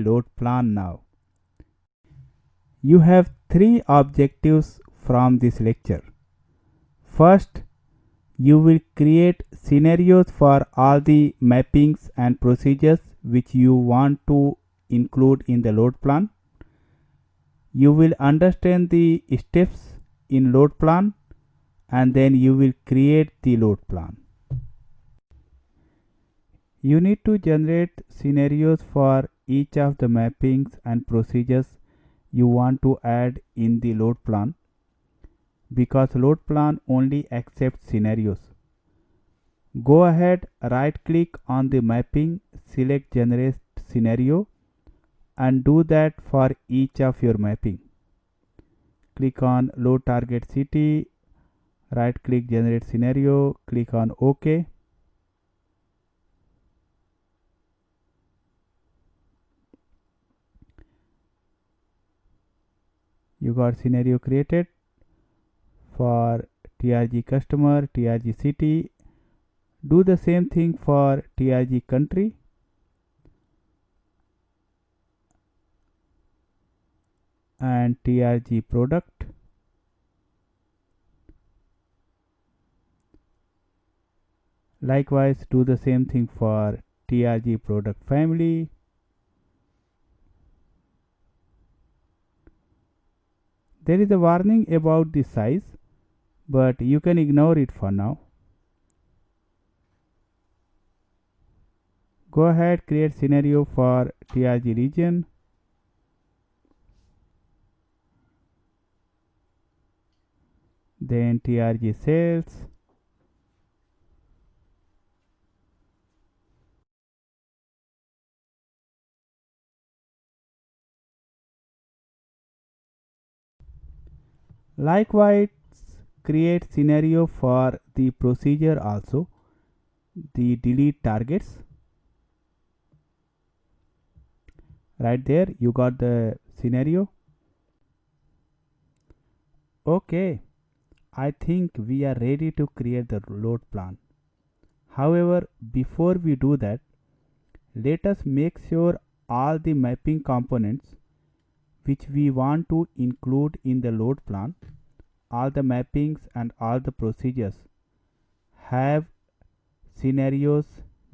load plan now. You have three objectives from this lecture. First, you will create scenarios for all the mappings and procedures which you want to include in the load plan. You will understand the steps in load plan and then you will create the load plan. You need to generate scenarios for each of the mappings and procedures you want to add in the load plan, because load plan only accepts scenarios. Go ahead, right click on the mapping, select generate scenario and do that for each of your mapping. Click on load target city, right click generate scenario, click on OK. You got scenario created for TRG customer, TRG city. Do the same thing for TRG country. And TRG product. Likewise, do the same thing for TRG product family. There is a warning about the size, but you can ignore it for now. Go ahead, create scenario for TRG region. Then TRG sales. Likewise, create scenario for the procedure also, the delete targets. Right there, you got the scenario. Okay, I think we are ready to create the load plan. However, before we do that, let us make sure all the mapping components which we want to include in the load plan, all the mappings and all the procedures have scenarios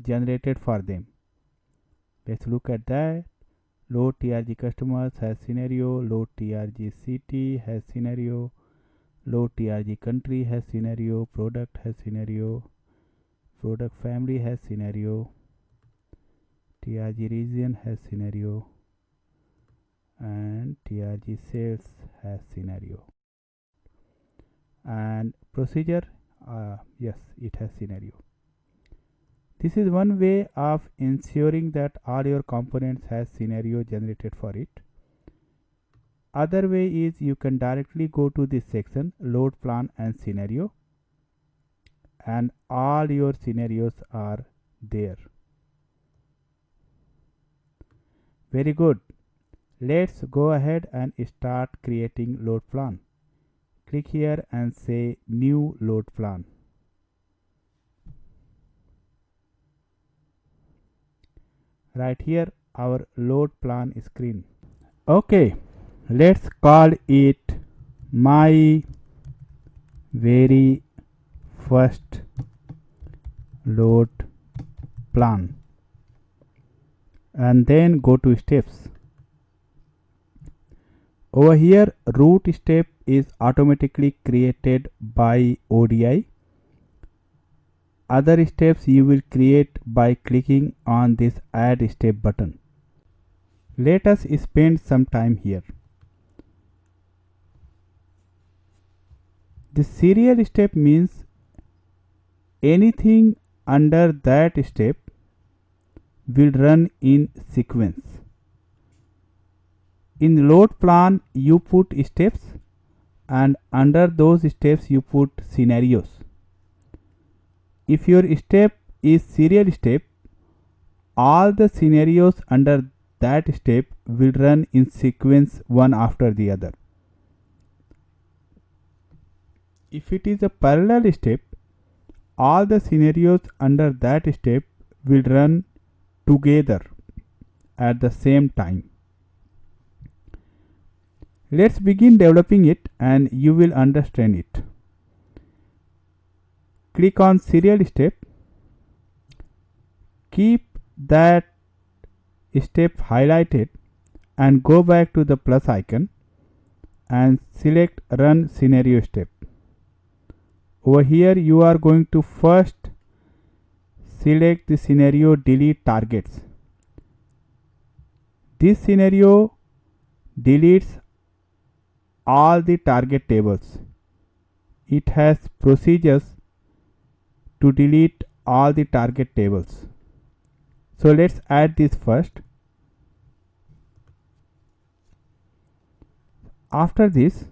generated for them. Let's look at that. Load TRG customers has scenario, load TRG city has scenario, load TRG country has scenario, product has scenario, product family has scenario, TRG region has scenario, and TRG sales has scenario. And procedure, yes, it has scenario. This is one way of ensuring that all your components has scenario generated for it. Other way is you can directly go to this section, load plan and scenario, and all your scenarios are there. Very good. Let's go ahead and start creating load plan. Click here and say new load plan. Right here, our load plan screen. Okay, let's call it my very first load plan, and then go to steps. Over here, root step is automatically created by ODI. Other steps you will create by clicking on this add step button. Let us spend some time here. The serial step means anything under that step will run in sequence. In load plan, you put steps, and under those steps you put scenarios. If your step is serial step, all the scenarios under that step will run in sequence one after the other. If it is a parallel step, all the scenarios under that step will run together at the same time. Let's begin developing it and you will understand it. Click on serial step. Keep that step highlighted and go back to the plus icon and select run scenario step. Over here you are going to first select the scenario delete targets. This scenario deletes all the target tables. It has procedures to delete all the target tables. So let's add this first. After this,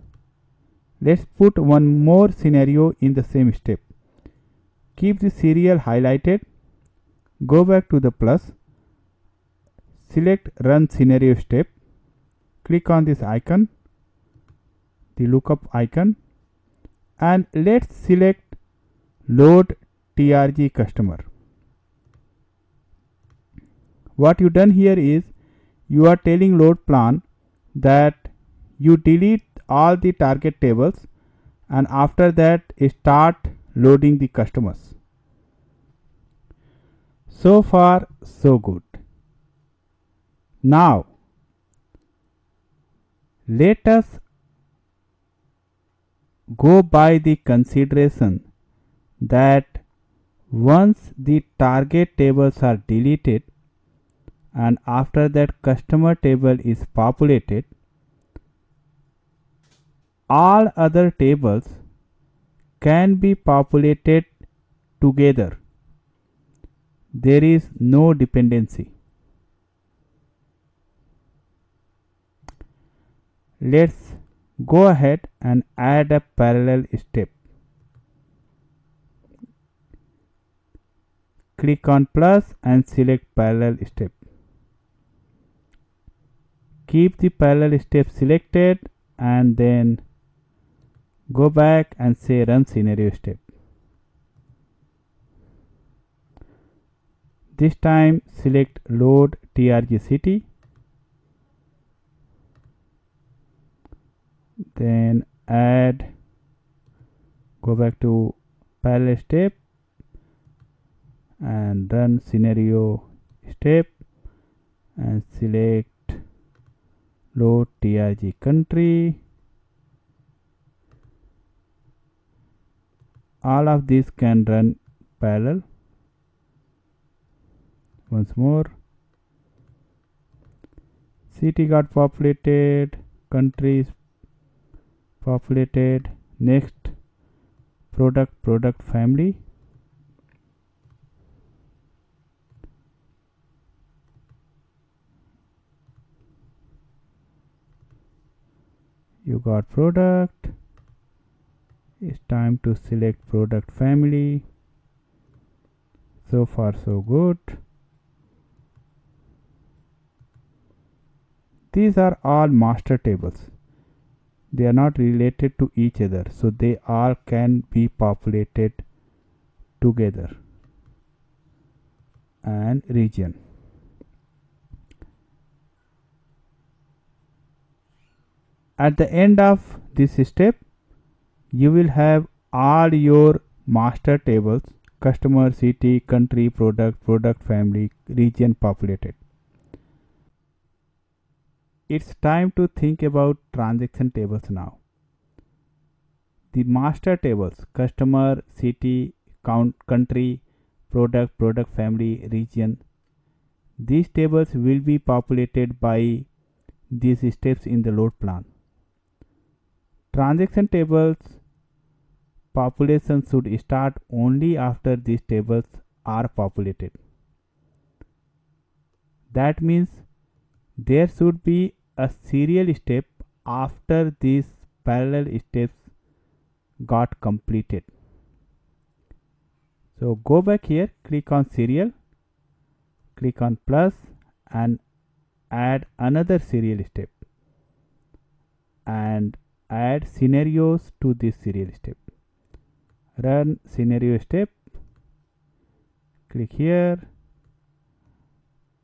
let's put one more scenario in the same step. Keep the serial highlighted, go back to the plus, select run scenario step, click on this icon, the lookup icon, and let's select load TRG customer. What you done here is you are telling load plan that you delete all the target tables and after that start loading the customers. So far so good. Now let us go by the consideration that once the target tables are deleted and after that customer table is populated, all other tables can be populated together. There is no dependency. Let's go ahead and add a parallel step. Click on plus and select parallel step. Keep the parallel step selected and then go back and say run scenario step. This time select load TRG city, then add, go back to parallel step and run scenario step and select load TRG country. All of these can run parallel. Once more, city got populated, countries populated. Next, product family. You got product. It's time to select product family. So far so good. These are all master tables. They are not related to each other, so they all can be populated together. And region. At the end of this step, you will have all your master tables, customer, city, country, product family, region populated. It's time to think about transaction tables now. The master tables, customer, city, country, product family, region. These tables will be populated by these steps in the load plan. Transaction tables population should start only after these tables are populated. That means there should be a serial step after these parallel steps got completed. So go back here, click on serial, click on plus and add another serial step and add scenarios to this serial step. Run scenario step, click here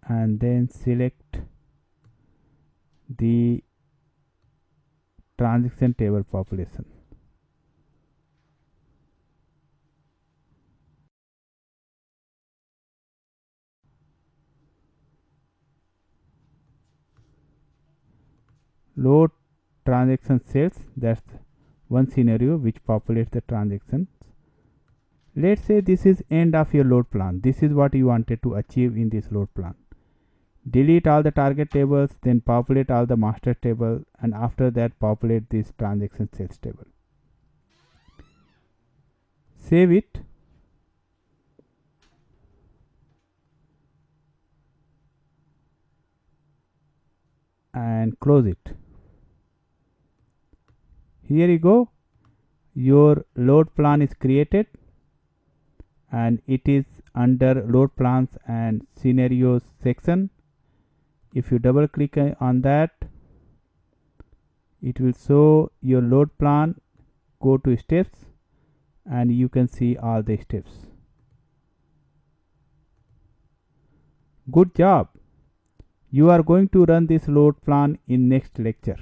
and then select the transaction table population. Load transaction cells, that's one scenario which populates the transactions. Let's say this is end of your load plan. This is what you wanted to achieve in this load plan. Delete all the target tables, then populate all the master table, and after that populate this transaction sales table. Save it. And close it. Here you go. Your load plan is created and it is under load plans and scenarios section. If you double click on that, it will show your load plan. Go to steps and you can see all the steps. Good job. You are going to run this load plan in next lecture.